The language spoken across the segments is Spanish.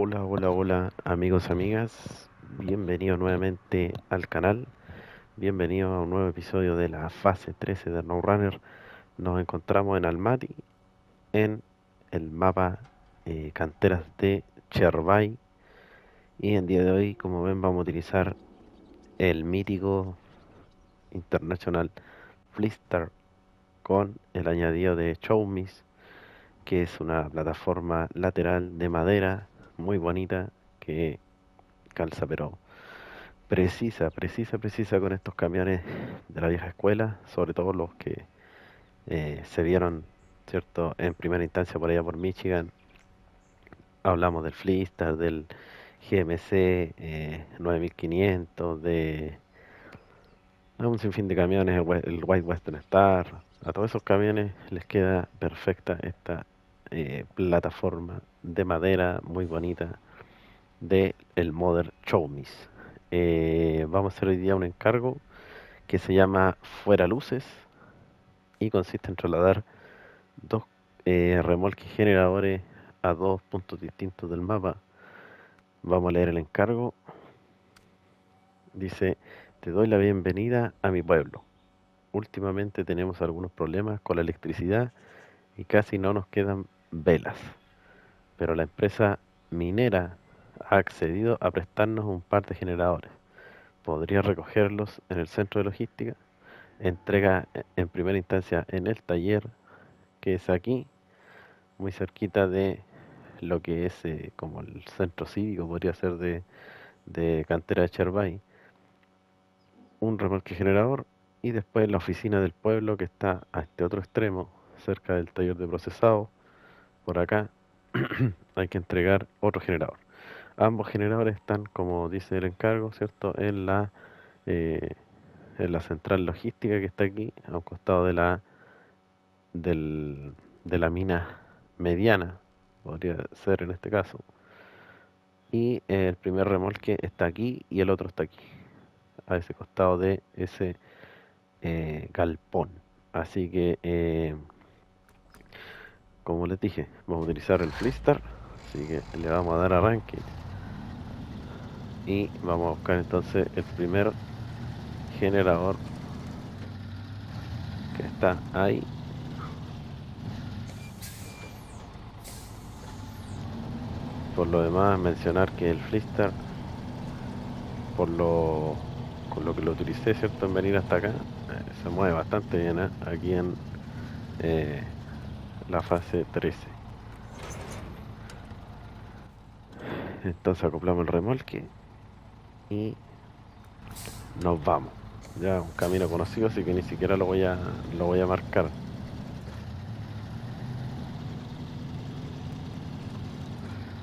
Hola, hola, hola, amigos, amigas. Bienvenidos nuevamente al canal. Bienvenidos a un nuevo episodio de la fase 13 de SnowRunner. Nos encontramos en Almaty, en el mapa Canteras de Chervay. Y en día de hoy, como ven, vamos a utilizar el mítico International Flister con el añadido de Chowmis, que es una plataforma lateral de madera muy bonita que calza pero precisa con estos camiones de la vieja escuela, sobre todo los que se vieron, ¿cierto?, en primera instancia por allá por Michigan. Hablamos del Freestar, del GMC 9500, de un sinfín de camiones, el White Western Star. A todos esos camiones les queda perfecta esta plataforma de madera muy bonita de el Modern Chowmis. Vamos a hacer hoy día un encargo que se llama Fuera Luces y consiste en trasladar dos remolques generadores a dos puntos distintos del mapa. Vamos a leer el encargo. Dice: te doy la bienvenida a mi pueblo. Últimamente tenemos algunos problemas con la electricidad y casi no nos quedan velas, pero la empresa minera ha accedido a prestarnos un par de generadores. ¿Podría recogerlos en el centro de logística? Entrega en primera instancia en el taller, que es aquí, muy cerquita de lo que es como el centro cívico, podría ser de Cantera de Chervay, un remolque generador, y después la oficina del pueblo que está a este otro extremo, cerca del taller de procesado, por acá, hay que entregar otro generador. Ambos generadores están, como dice el encargo, ¿cierto?, eh, en la central logística que está aquí, a un costado del, de la mina mediana, podría ser en este caso. Y el primer remolque está aquí y el otro está aquí, a ese costado de ese galpón. Así que, como les dije, vamos a utilizar el Freestar, así que le vamos a dar arranque y vamos a buscar entonces el primer generador que está ahí. Por lo demás, mencionar que el Freestar, por lo con lo que lo utilicé, ¿cierto?, en venir hasta acá, se mueve bastante bien, aquí en eh, la fase 13. Entonces acoplamos el remolque y nos vamos. Ya un camino conocido, así que ni siquiera lo voy a marcar.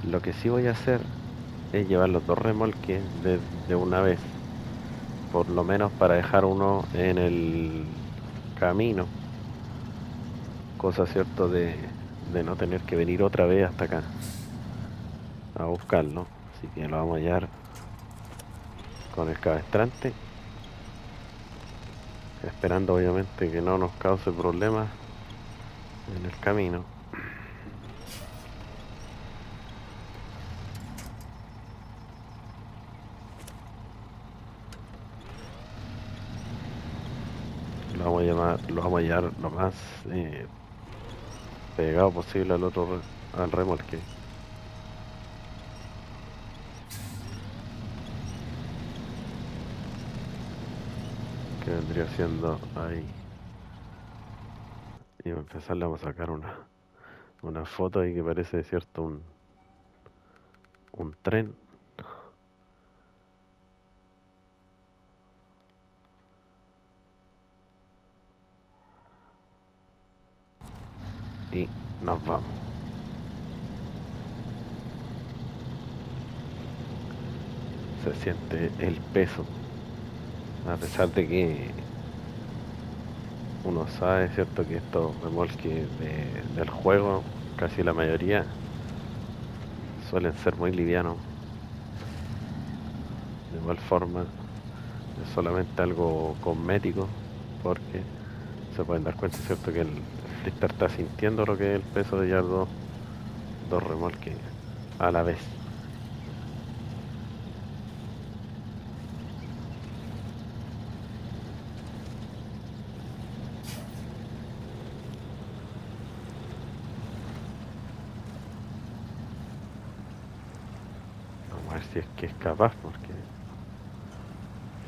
Lo que sí voy a hacer es llevar los dos remolques de una vez, por lo menos para dejar uno en el camino, cosa, cierto, de no tener que venir otra vez hasta acá a buscarlo. Así que lo vamos a hallar con el cabestrante, esperando obviamente que no nos cause problemas en el camino. Lo vamos a hallar lo más pegado posible al remolque, que vendría siendo ahí. Y a empezar, le vamos a sacar una foto ahí que parece, cierto, un tren. Y nos vamos. Se siente el peso, a pesar de que uno sabe, cierto, que estos remolques del juego, casi la mayoría, suelen ser muy livianos. De igual forma, es solamente algo cosmético, porque se pueden dar cuenta, cierto, que el Freestar está sintiendo lo que es el peso de llevar dos remolques a la vez. ver si es que es capaz, porque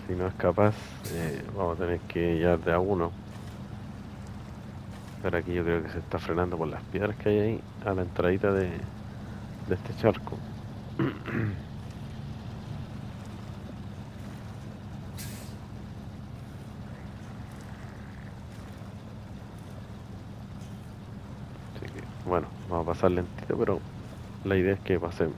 si no es capaz, vamos a tener que llegar de a uno. Pero aquí yo creo que se está frenando por las piedras que hay ahí a la entradita de este charco. Así que, bueno, vamos a pasar lentito, pero la idea es que pasemos.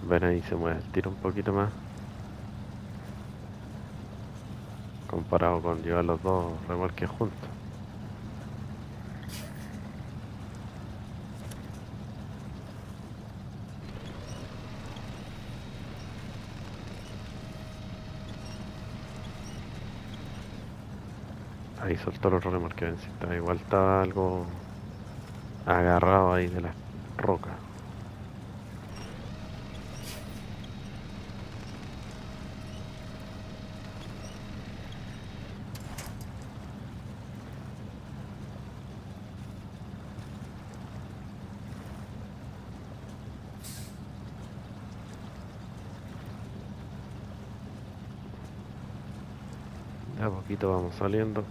Ven ahí se mueve el tiro un poquito más comparado con llevar los dos remolques juntos. Ahí soltó el otro remolque, vencita. Igual estaba algo agarrado ahí de las rocas. De a poquito vamos saliendo.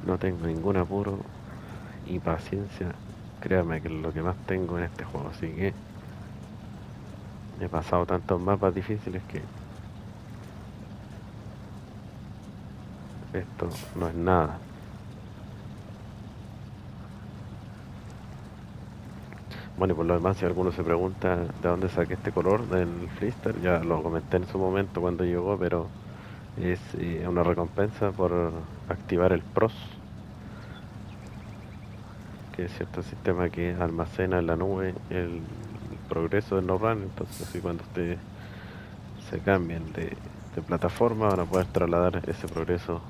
No tengo ningún apuro y paciencia. Créame que es lo que más tengo en este juego. Así que he pasado tantos mapas difíciles que esto no es nada. Bueno, y por lo demás, si alguno se pregunta de dónde saqué este color del freestyle, ya lo comenté en su momento cuando llegó, pero es una recompensa por activar el PROS, que es cierto sistema que almacena en la nube el progreso del no run. Entonces, así cuando ustedes se cambien de plataforma, van a poder trasladar ese progreso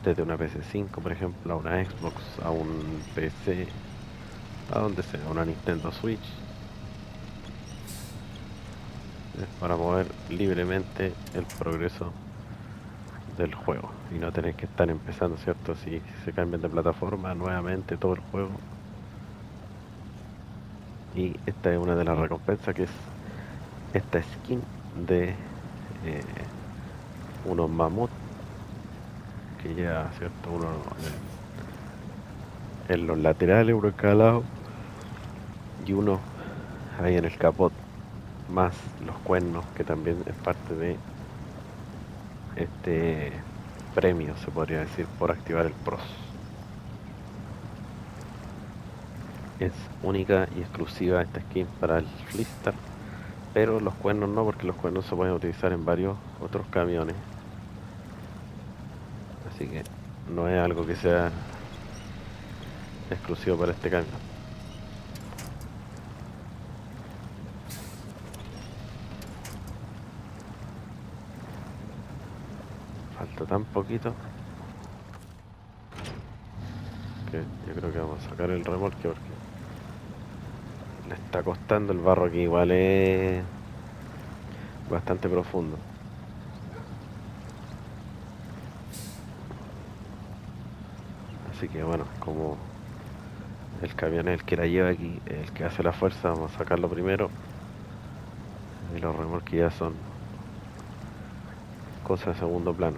desde una PC5, por ejemplo, a una Xbox, a un PC, a donde sea, a una Nintendo Switch, para mover libremente el progreso del juego y no tener que estar empezando, ¿cierto? Si se cambian de plataforma nuevamente todo el juego. Y esta es una de las recompensas, que es esta skin de unos mamuts que lleva, ¿cierto? Uno en los laterales, uno en cada lado, y uno ahí en el capot, más los cuernos, que también es parte de este premio, se podría decir, por activar el PROS. Es única y exclusiva esta skin para el Flistar, pero los cuernos no, porque los cuernos se pueden utilizar en varios otros camiones. Así que no es algo que sea exclusivo para este camión. Falta tan poquito que yo creo que vamos a sacar el remolque, porque le está costando. El barro aquí igual es bastante profundo. Así que bueno, como el camión es el que la lleva aquí, el que hace la fuerza, vamos a sacarlo primero. Y los remolques ya son cosas de segundo plano.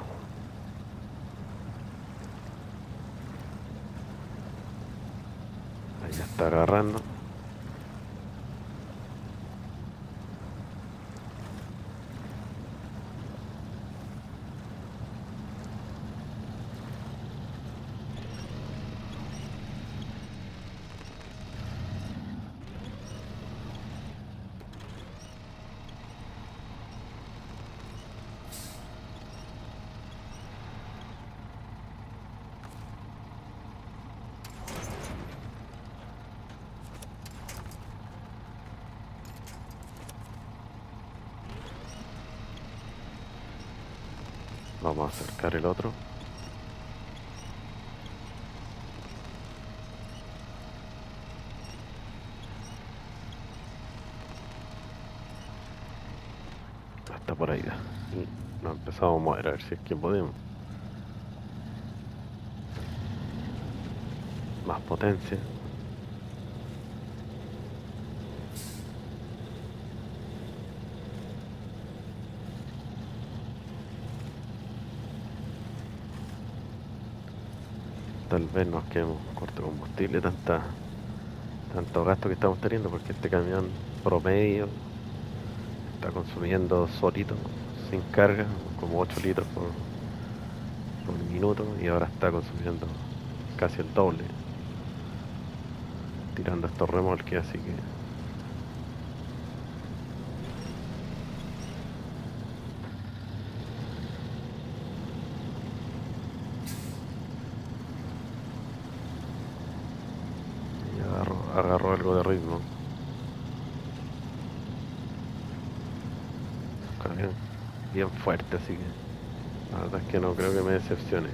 Ahí ya está agarrando. Vamos a acercar el otro. Hasta por ahí ya. Y nos empezamos a mover a ver si es que podemos. Más potencia. Tal vez nos quedemos corto de combustible, tanto gasto que estamos teniendo, porque este camión promedio está consumiendo solito, sin carga, como 8 litros por minuto, y ahora está consumiendo casi el doble, tirando estos remolques, así que y agarró algo de ritmo. Camión bien fuerte, así que la verdad es que no creo que me decepcione.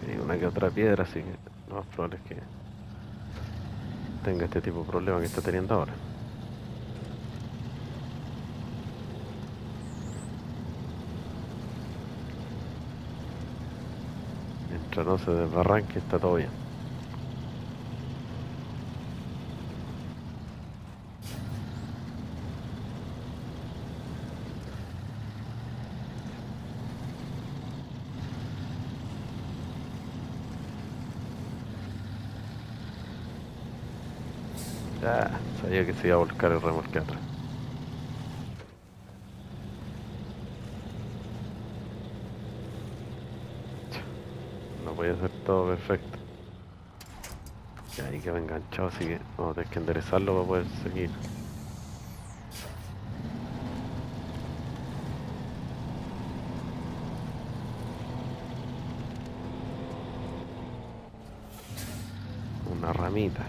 Aquí hay una que otra piedra, así que lo más probable es que tenga este tipo de problema que está teniendo ahora. Mientras no se desbarranque, está todo bien. Ya, sabía que se iba a volcar el remolque atrás. No podía ser todo perfecto. Y ahí quedó enganchado, así que vamos a tener que enderezarlo para poder seguir. Una ramita.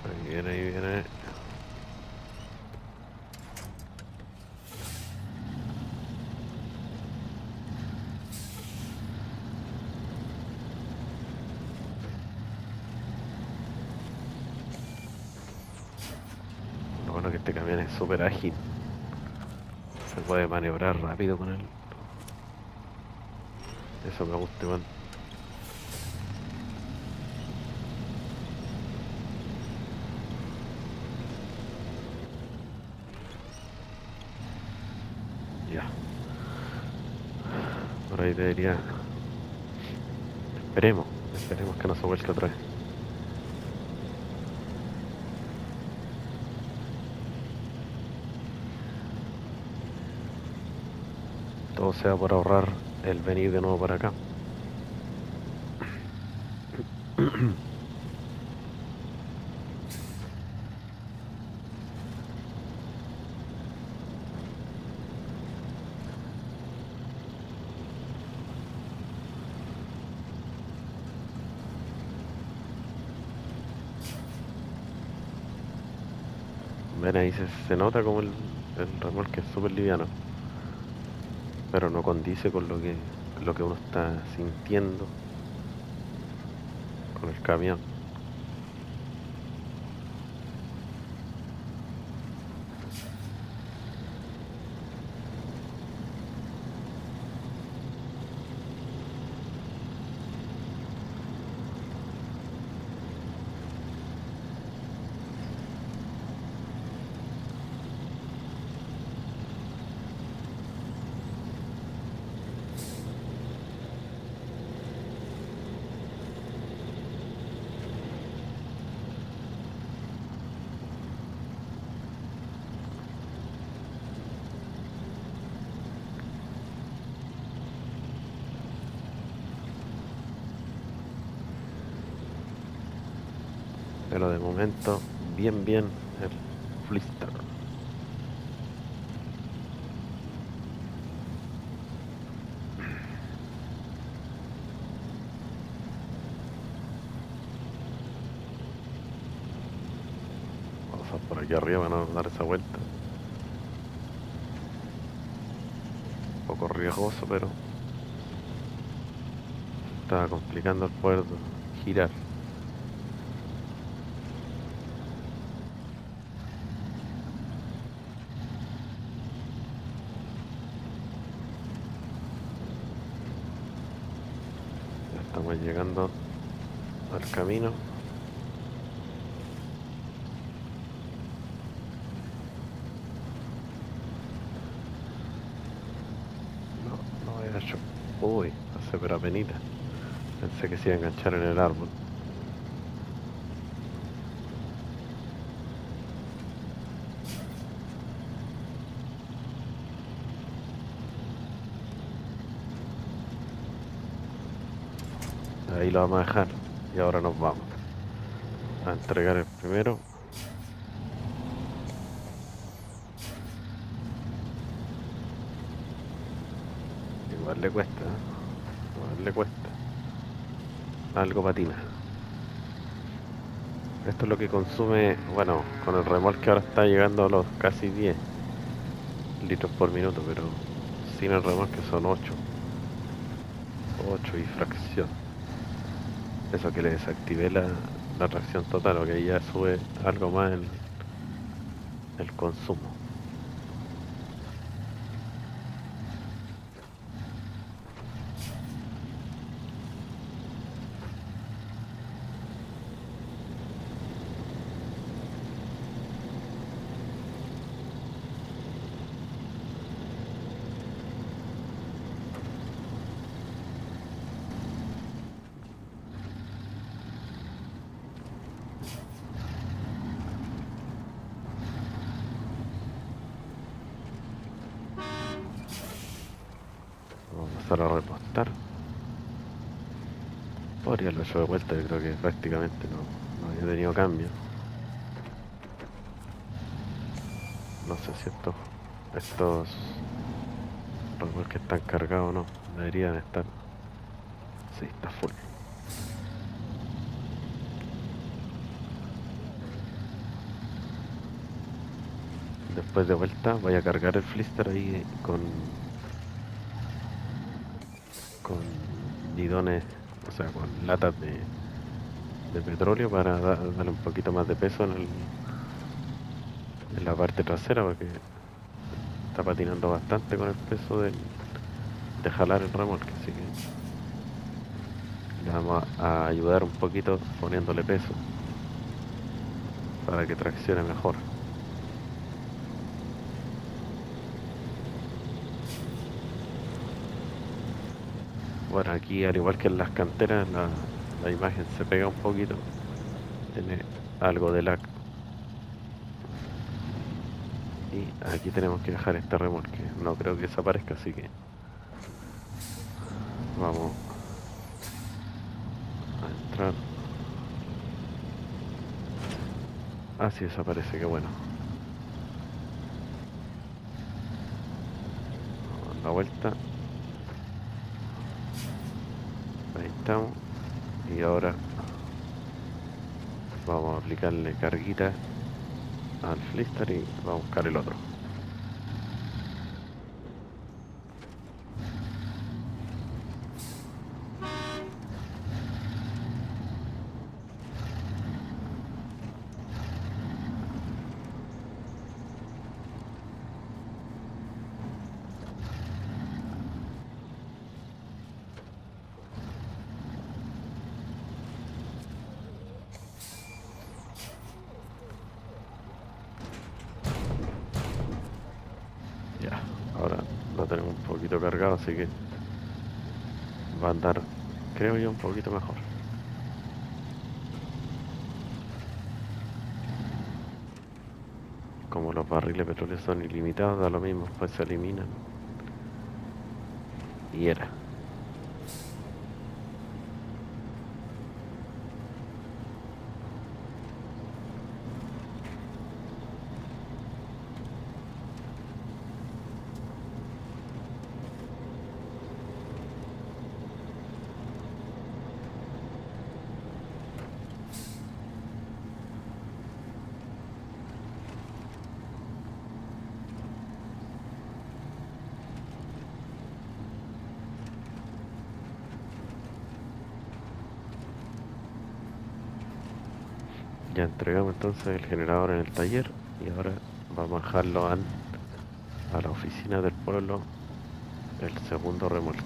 Ahí viene, ahí viene. Lo bueno es que este camión es súper ágil. Se puede maniobrar rápido con él. Eso me gusta igual. Ya. Por ahí debería. Esperemos que no se vuelque otra vez. Todo sea por ahorrar el venir de nuevo para acá. Ven ahí, se nota como el remolque es súper liviano, pero no condice con lo que uno está sintiendo con el camión. pero de momento bien el Flister. Vamos a pasar por aquí arriba para no dar esa vuelta. Un poco riesgoso, pero estaba complicando el poder girar. Ya estamos llegando al camino. No había hecho. Uy, hace pero apenita. Pensé que se iba a enganchar en el árbol. Ahí lo vamos a dejar. Y ahora nos vamos a entregar el primero. Igual le cuesta, ¿eh? Igual le cuesta. Algo patina. Esto es lo que consume, bueno, con el remolque ahora está llegando a los casi 10 litros por minuto, pero sin el remolque son 8 y fracción. Eso que le desactivé la tracción total, o que ya sube algo más el consumo. Vamos a empezar a repostar. Podría haberlo hecho de vuelta, yo creo que prácticamente no había tenido cambio. No sé si estos remolques están cargados o no. Deberían estar. Sí, está full. Después de vuelta voy a cargar el Flister ahí con bidones, o sea, con latas de petróleo para darle un poquito más de peso en la parte trasera, porque está patinando bastante con el peso de jalar el remolque, así que le vamos a ayudar un poquito poniéndole peso para que traccione mejor. Bueno, aquí al igual que en las canteras la imagen se pega un poquito, tiene algo de lag. Y aquí tenemos que dejar este remolque, no creo que desaparezca, así que vamos a entrar. Ah, sí desaparece, qué bueno. Vamos a dar la vuelta. Ahí estamos. Y ahora vamos a aplicarle carguita al Flister y vamos a buscar el otro. Ya, ahora lo tenemos un poquito cargado, así que va a andar, creo yo, un poquito mejor. Como los barriles de petróleo son ilimitados, da lo mismo, pues se eliminan. Y era. Ya entregamos entonces el generador en el taller y ahora vamos a dejarlo a la oficina del pueblo, el segundo remolque.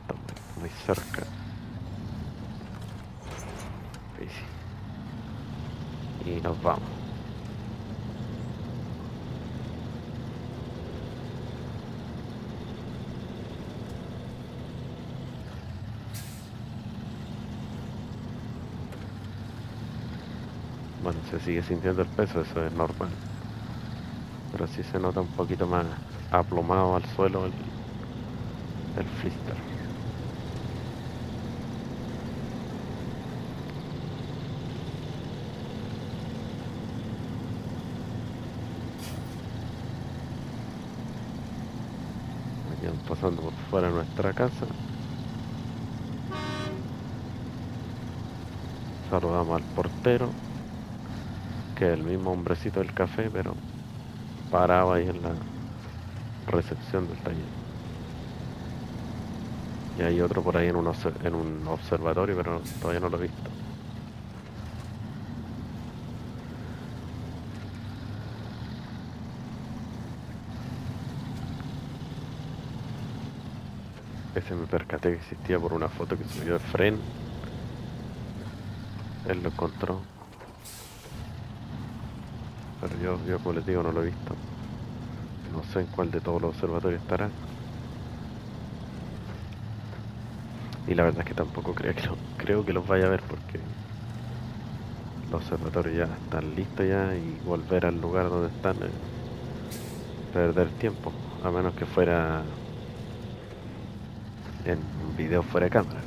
Estamos muy cerca. Ahí sí. Y nos vamos. Bueno, se sigue sintiendo el peso, eso es normal. Pero sí se nota un poquito más aplomado al suelo el Flister. Aquí vamos pasando por fuera de nuestra casa. Saludamos al portero, que es el mismo hombrecito del café, pero parado ahí en la recepción del taller. Y hay otro por ahí en un observatorio, pero todavía no lo he visto. Ese me percaté que existía por una foto que subió el Fren. Él lo encontró. Pero yo como les digo, no lo he visto. No sé en cuál de todos los observatorios estará. Y la verdad es que tampoco creo que los vaya a ver porque los observatorios ya están listos ya y volver al lugar donde están perder tiempo. A menos que fuera en un video fuera de cámara.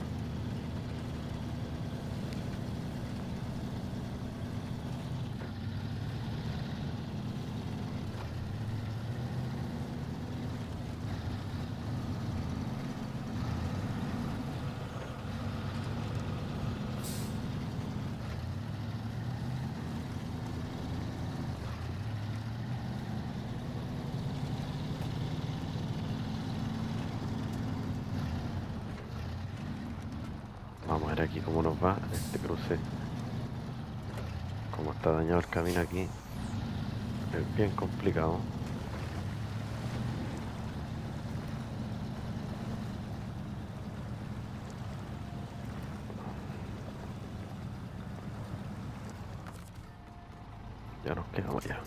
Vamos a ver aquí cómo nos va este cruce. Como está dañado el camino aquí. Es bien complicado. Ya nos quedamos ya.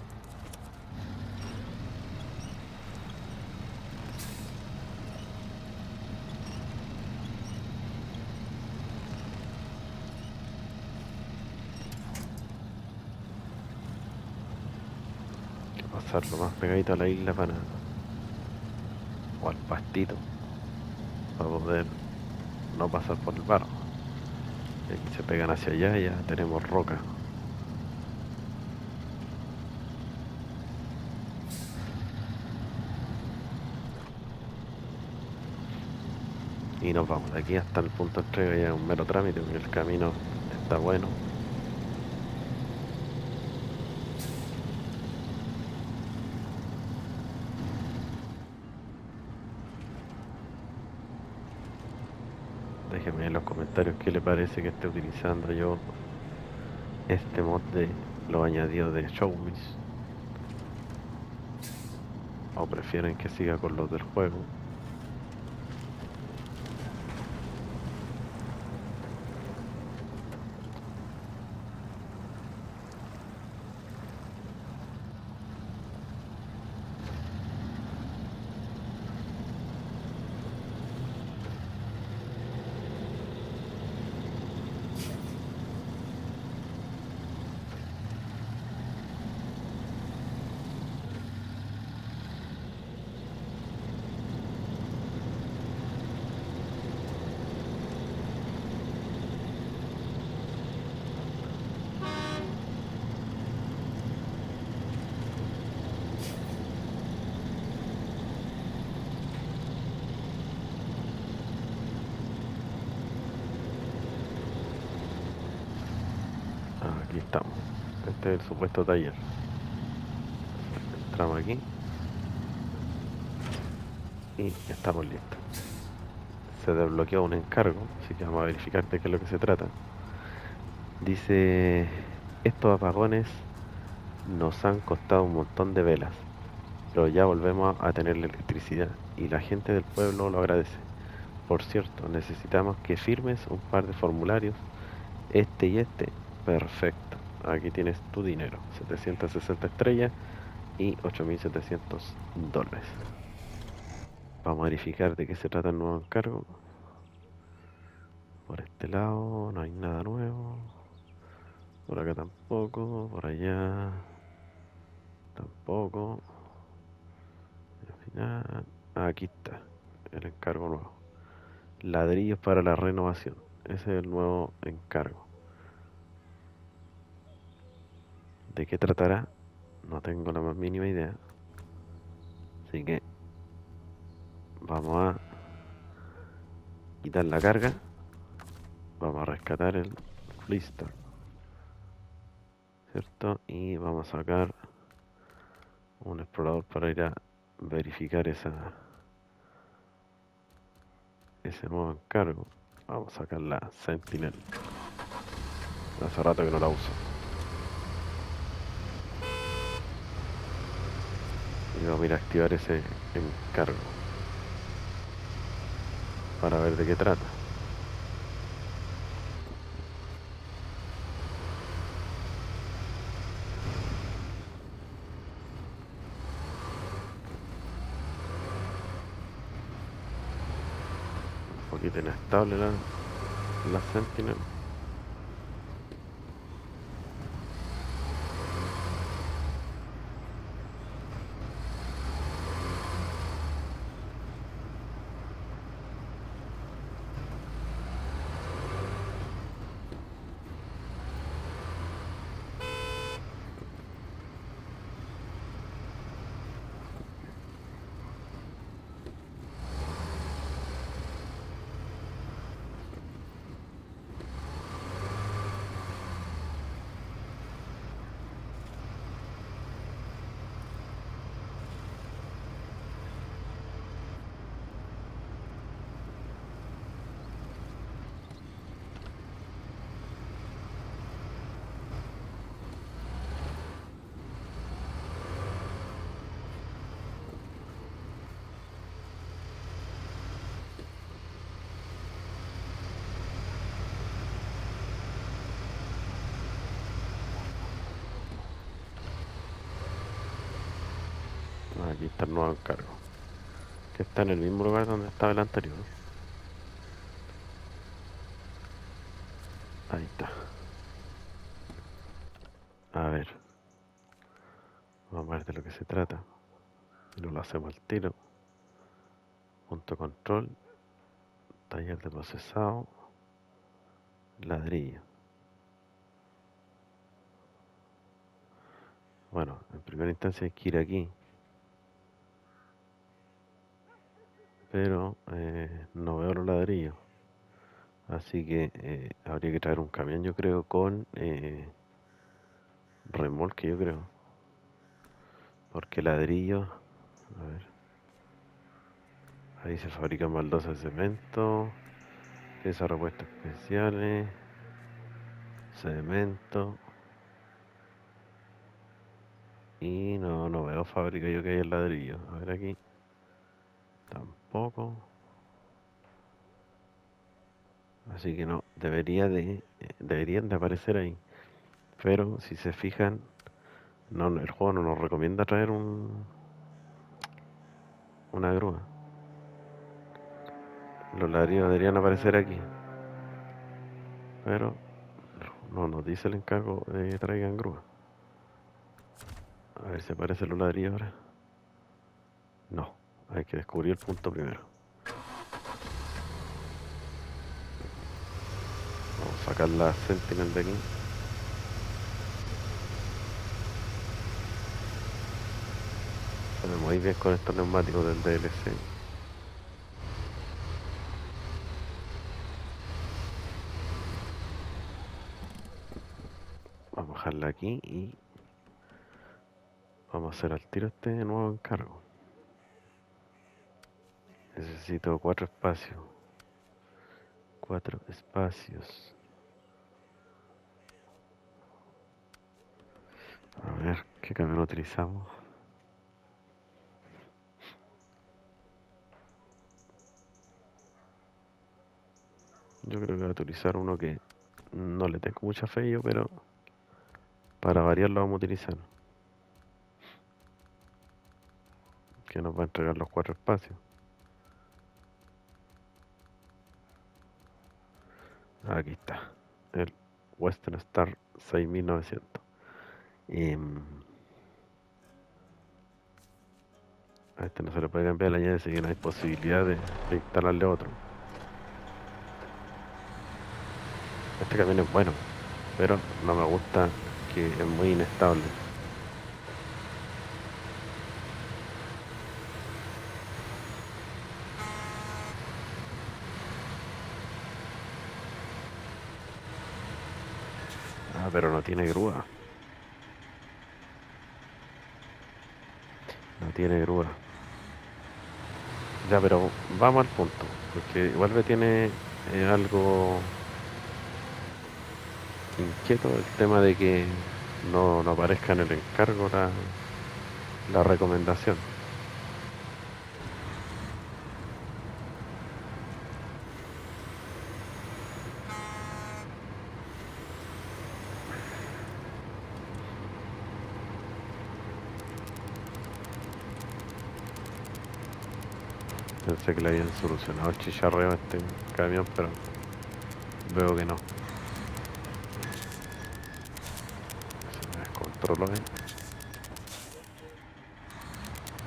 Hay que pasar lo más pegadito a la isla o al pastito para poder no pasar por el barro. Y aquí se pegan hacia allá y ya tenemos roca. Y nos vamos de aquí hasta el punto de entrega, ya es un mero trámite porque el camino está bueno. Déjenme en los comentarios qué le parece que esté utilizando yo este mod de los añadidos de Showbiz. O prefieren que siga con los del juego. estamos. Este es el supuesto taller. Entramos aquí y estamos listos. Se desbloqueó un encargo, así que vamos a verificar de qué es lo que se trata. Dice, estos apagones nos han costado un montón de velas, pero ya volvemos a tener la electricidad y la gente del pueblo lo agradece. Por cierto, necesitamos que firmes un par de formularios, este y este. Perfecto, aquí tienes tu dinero, 760 estrellas y 8.700 dólares. Vamos a verificar de qué se trata el nuevo encargo. Por este lado no hay nada nuevo. Por acá tampoco, por allá tampoco. Al final, aquí está el encargo nuevo. Ladrillos para la renovación. Ese es el nuevo encargo. ¿De qué tratará? No tengo la más mínima idea. Así que vamos a quitar la carga. Vamos a rescatar el Flister, ¿cierto? Y vamos a sacar un explorador para ir a verificar ese nuevo encargo. Vamos a sacar la Sentinel. Hace rato que no la uso. Y vamos a ir a activar ese encargo para ver de qué trata. Un poquito inestable la Sentinel. Aquí está el nuevo encargo, que está en el mismo lugar donde estaba el anterior. Ahí está. A ver, vamos a ver de lo que se trata. Lo hacemos al tiro. Punto control, taller de procesado, ladrillo. Bueno, en primera instancia hay que ir aquí, pero no veo los ladrillos. Así que habría que traer un camión, yo creo, con remolque, yo creo. Porque ladrillo, a ver, ahí se fabrican baldosas de cemento, piezas repuestas especiales, cemento. Y no veo fábrica yo que hay el ladrillo. A ver aquí. Tampoco. Así que no, deberían de aparecer ahí. Pero si se fijan, no, el juego no nos recomienda traer una grúa. Los ladrillos deberían aparecer aquí. Pero no nos dice el encargo de que traigan grúa. A ver si aparecen los ladrillos ahora. No, hay que descubrir el punto primero. Vamos a sacar la Sentinel de aquí. Se ve muy bien con estos neumáticos del DLC. Vamos a dejarla aquí y vamos a hacer al tiro este nuevo encargo. Necesito 4 espacios. 4 espacios. A ver, ¿qué camión utilizamos? Yo creo que voy a utilizar uno que no le tengo mucha fe yo, pero para variar lo vamos a utilizar. Que nos va a entregar los 4 espacios. Aquí está. El Western Star 6900. A este no se le puede cambiar la llave, así que no hay posibilidad de instalarle otro. Este camión es bueno, pero no me gusta que es muy inestable. Ah, pero no tiene grúa. No tiene grúa. Ya, pero vamos al punto. Porque igual me tiene algo inquieto el tema de que no aparezca en el encargo la recomendación. Pensé que le habían solucionado el chicharreo a este camión, pero veo que no. Se me descontroló,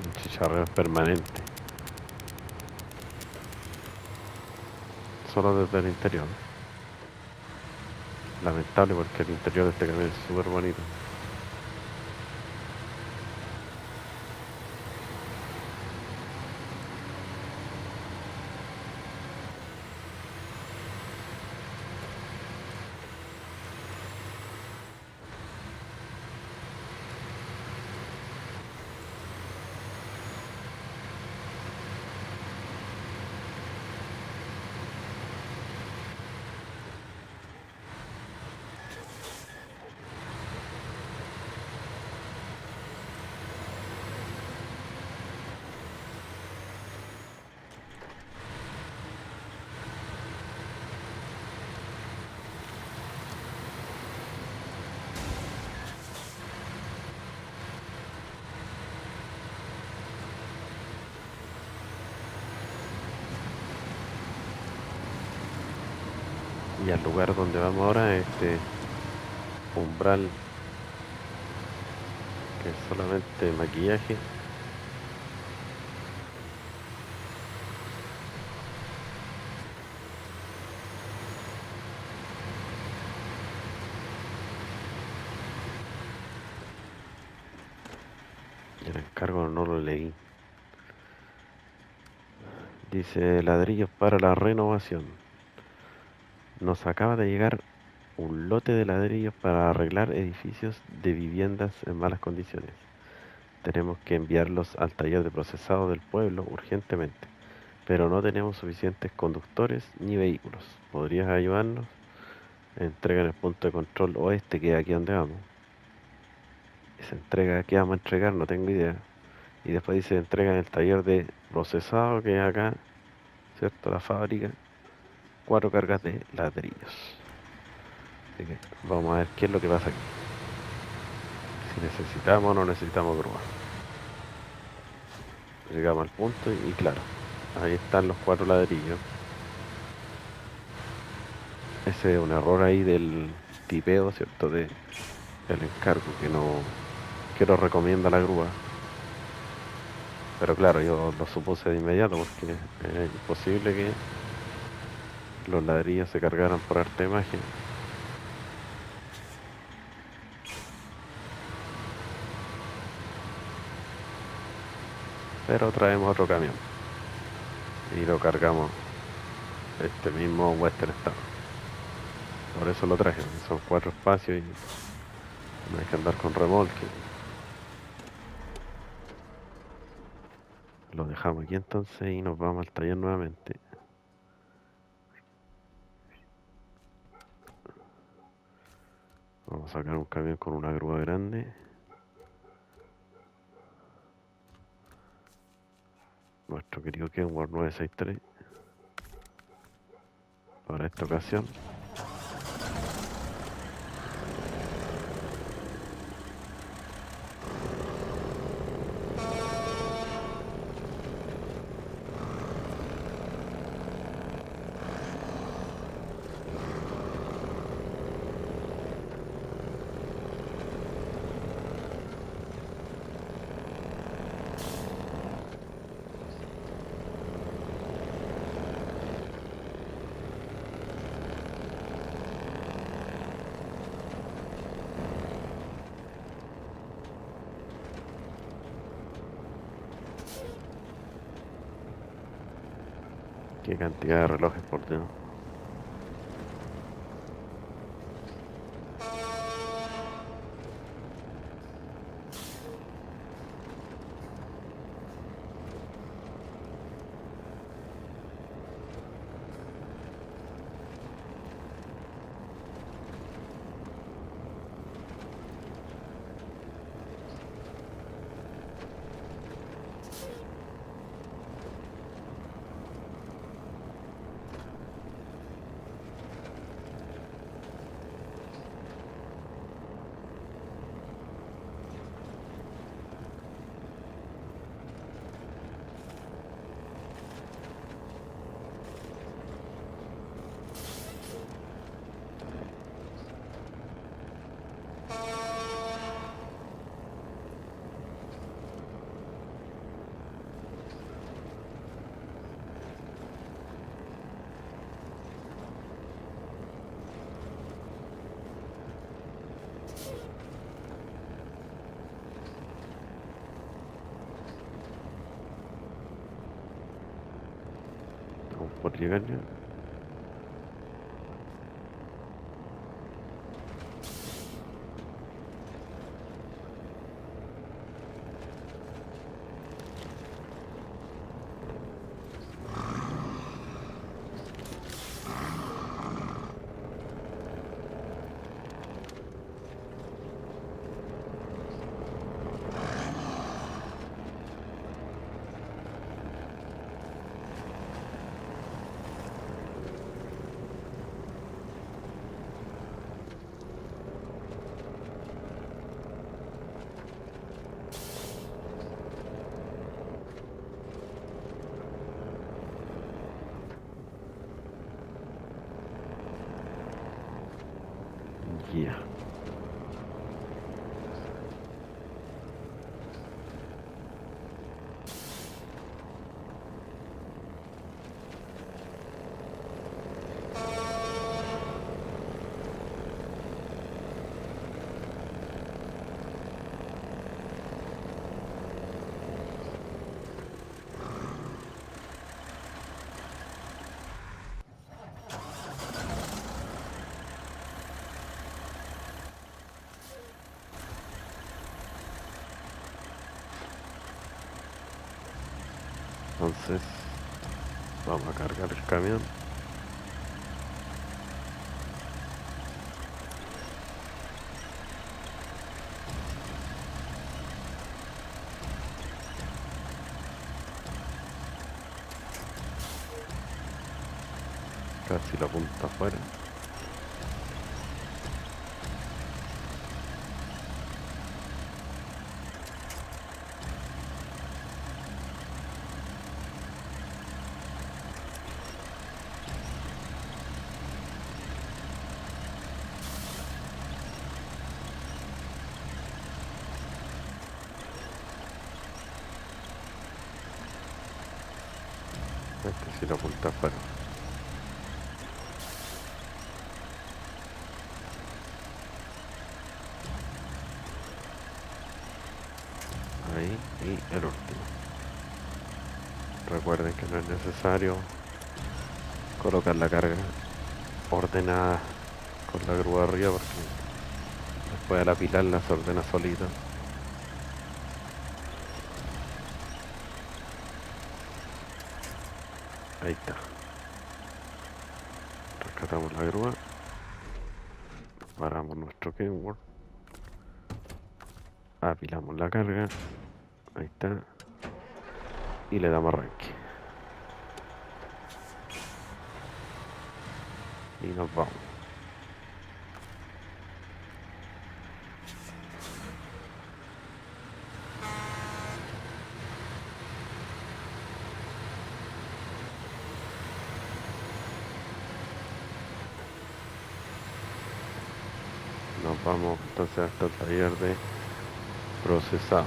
El chicharreo es permanente. Solo desde el interior. Lamentable porque el interior de este camión es súper bonito. Y al lugar donde vamos ahora, este umbral, que es solamente maquillaje. Y el encargo no lo leí. Dice ladrillos para la renovación. Nos acaba de llegar un lote de ladrillos para arreglar edificios de viviendas en malas condiciones. Tenemos que enviarlos al taller de procesado del pueblo urgentemente, pero no tenemos suficientes conductores ni vehículos. ¿Podrías ayudarnos? Entrega en el punto de control oeste, que es aquí donde vamos. Se entrega, ¿qué vamos a entregar? No tengo idea. Y después dice entrega en el taller de procesado, que es acá, ¿cierto? La fábrica. 4 cargas de ladrillos. Así que vamos a ver qué es lo que pasa aquí. Si necesitamos o no necesitamos grúa. Llegamos al punto y claro, ahí están los 4 ladrillos. Ese es un error ahí del tipeo, ¿cierto? Del encargo que no recomienda la grúa. Pero claro, yo lo supuse de inmediato porque es imposible que los ladrillos se cargaran por arte de magia. Pero traemos otro camión y lo cargamos este mismo Western Star. Por eso lo traje, son 4 espacios y No hay que andar con remolque. Lo dejamos aquí entonces y nos vamos al taller nuevamente. Vamos a sacar un camión con una grúa grande. Nuestro querido Kenworth 963. Para esta ocasión. Qué cantidad de relojes por Dios. Vamos por llegar ya. Ya. Entonces, vamos a cargar el camión. Casi la punta afuera. Casi la punta afuera. Ahí y el último. Recuerden que no es necesario colocar la carga ordenada con la grúa arriba porque Después al apilarla se ordena solito. Ahí está. Rescatamos la grúa. Paramos nuestro Kenworth. Apilamos la carga. Ahí está. Y le damos arranque. Y nos vamos. Nos vamos entonces hasta el taller de procesado.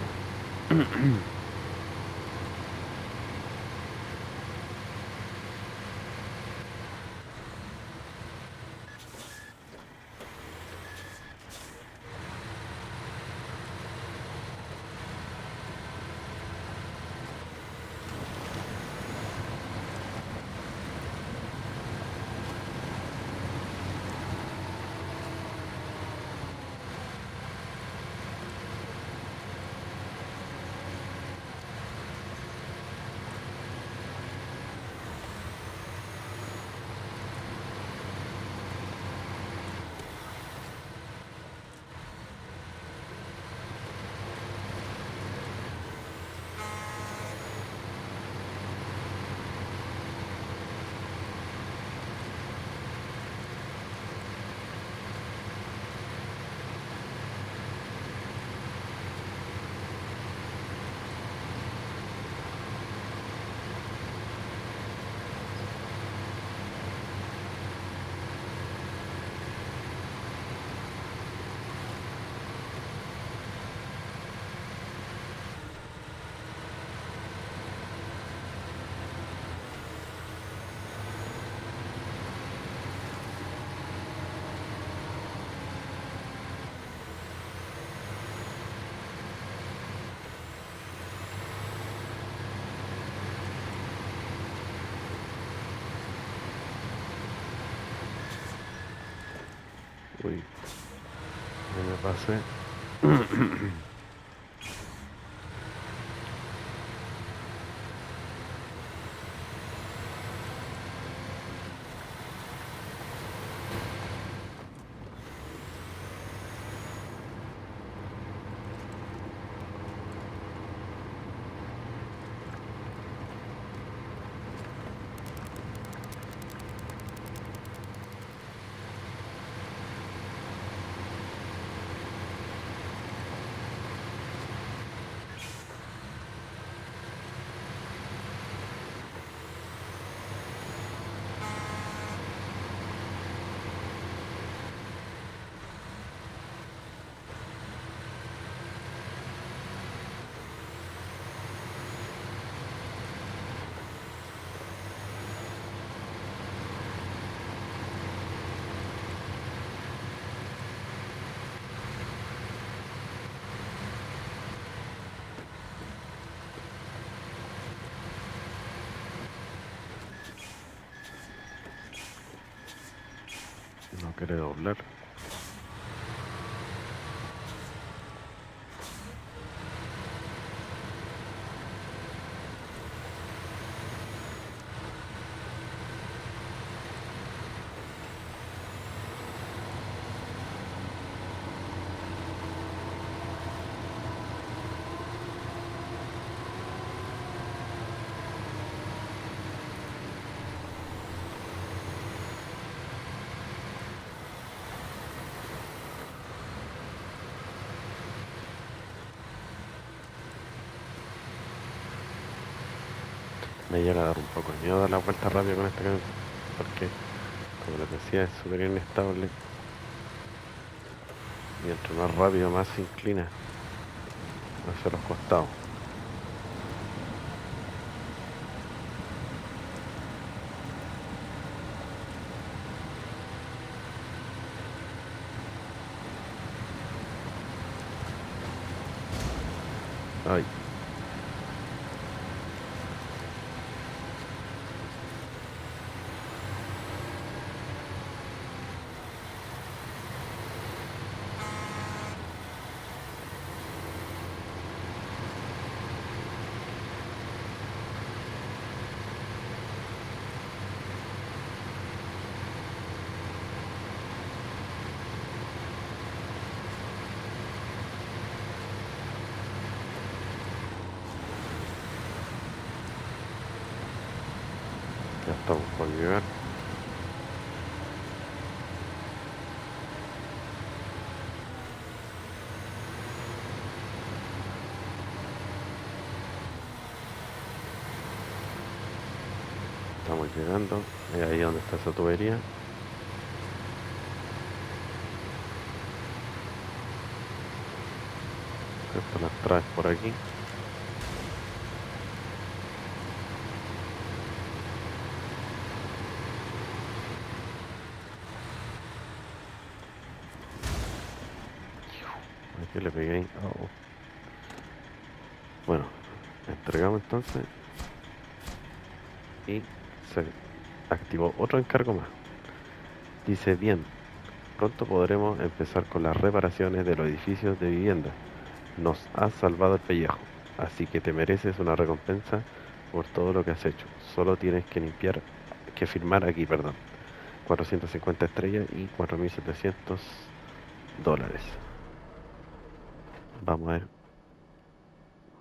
Uy, ya me pasé. No quiere doblar. Me llega a dar un poco de miedo dar la vuelta rápido con esta camioneta, porque, como les decía, es súper inestable. Y entre más rápido, más se inclina hacia los costados. Ay, Ya estamos por llegar. Estamos llegando. Es ahí donde está esa tubería. Esto las traes por aquí. Aquí le pegué ahí. Oh. Bueno, entregamos entonces. Y se activó otro encargo más. Dice, bien, pronto podremos empezar con las reparaciones de los edificios de vivienda. Nos has salvado el pellejo, así que te mereces una recompensa por todo lo que has hecho. Solo tienes que firmar aquí, perdón. 450 estrellas y 4.700 dólares. Vamos a ver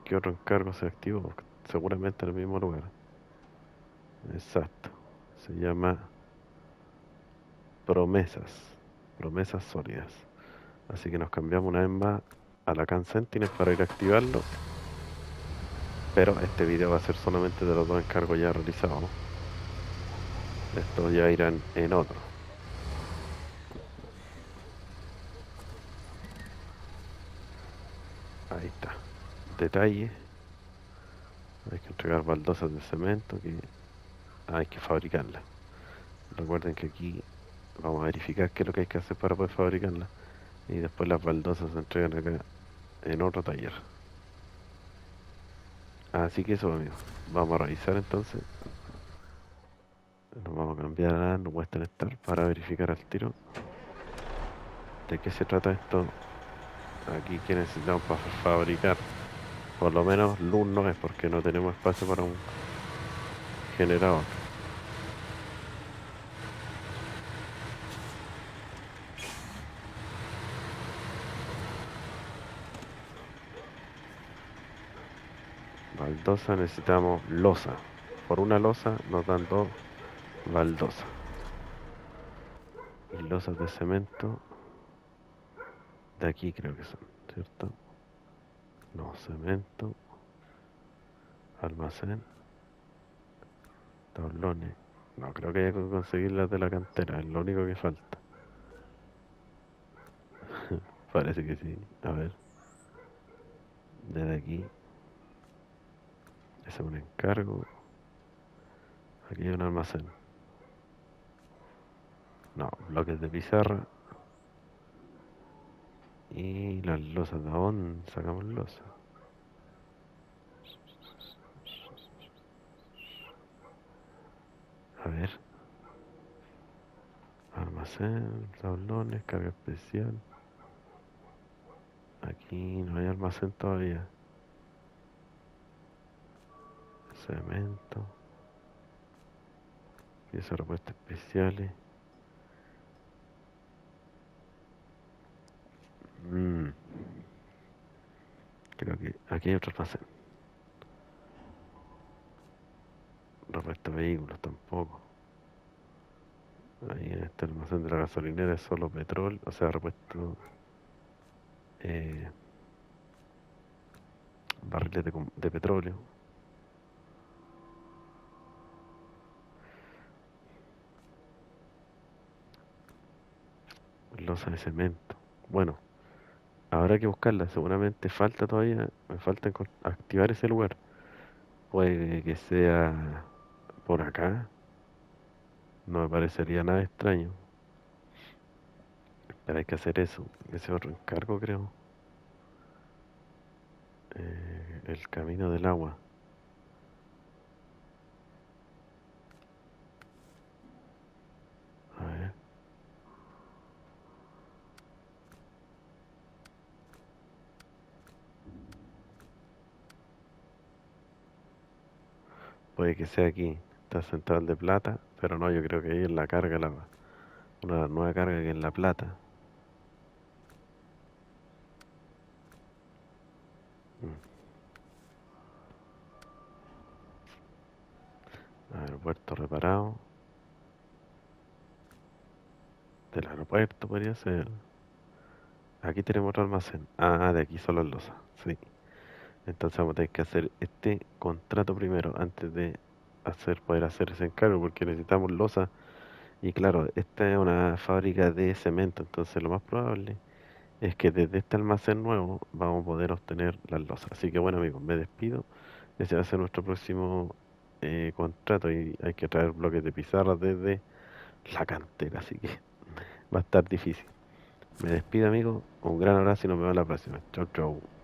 qué otro encargo se activó. Seguramente en el mismo lugar. Exacto. Se llama promesas. Promesas sólidas. Así que nos cambiamos una vez más a la Can Sentinel para ir a activarlo. Pero este video va a ser solamente de los dos encargos ya realizados, ¿no? Estos ya irán en otro. Ahí está. Detalle. Hay que entregar baldosas de cemento que hay que fabricarlas. Recuerden que aquí vamos a verificar qué es lo que hay que hacer para poder fabricarlas. Y después las baldosas se entregan acá en otro taller. Así que eso, amigos. Vamos a revisar entonces. Nos vamos a cambiar a no muestran estar para verificar al tiro de qué se trata esto. Aquí que necesitamos para fabricar. Por lo menos luz no es porque no tenemos espacio para un generador. Baldosa necesitamos losa. Por una losa nos dan dos baldosas. Y losas de cemento. De aquí creo que son, ¿cierto? No, cemento. Almacén. Tablones. No, creo que hay que conseguir las de la cantera. Es lo único que falta. Parece que sí. A ver. Desde aquí. Ese es un encargo. Aquí hay un almacén. No, bloques de pizarra. Y las losas de dónde sacamos losas. A ver. Almacén, tablones, carga especial. Aquí no hay almacén todavía. Cemento. Piezas de repuestos especiales. Mm, creo que aquí hay otro almacén. Repuesto de vehículos tampoco. Ahí en este almacén de la gasolinera es solo petróleo, o sea, repuesto eh, barriles de petróleo. Losa de cemento. Bueno, habrá que buscarla. Seguramente falta todavía. Me falta activar ese lugar. Puede que sea por acá. No me parecería nada extraño. Pero hay que hacer eso. Ese otro encargo, creo. El camino del agua. A ver. Puede que sea aquí. Está central de plata. Pero no, yo creo que ahí es la carga, una nueva carga que es la plata. Mm. A ver, puerto reparado. Del aeropuerto podría ser. Aquí tenemos otro almacén. Ah, de aquí son las losas. Sí. Entonces vamos a tener que hacer este contrato primero antes de poder hacer ese encargo porque necesitamos losa. Y claro, esta es una fábrica de cemento, entonces lo más probable es que desde este almacén nuevo vamos a poder obtener las losas. Así que bueno amigos, me despido. Ese va a ser nuestro próximo contrato y hay que traer bloques de pizarra desde la cantera, así que va a estar difícil. Me despido amigos, un gran abrazo y nos vemos la próxima. Chau chau.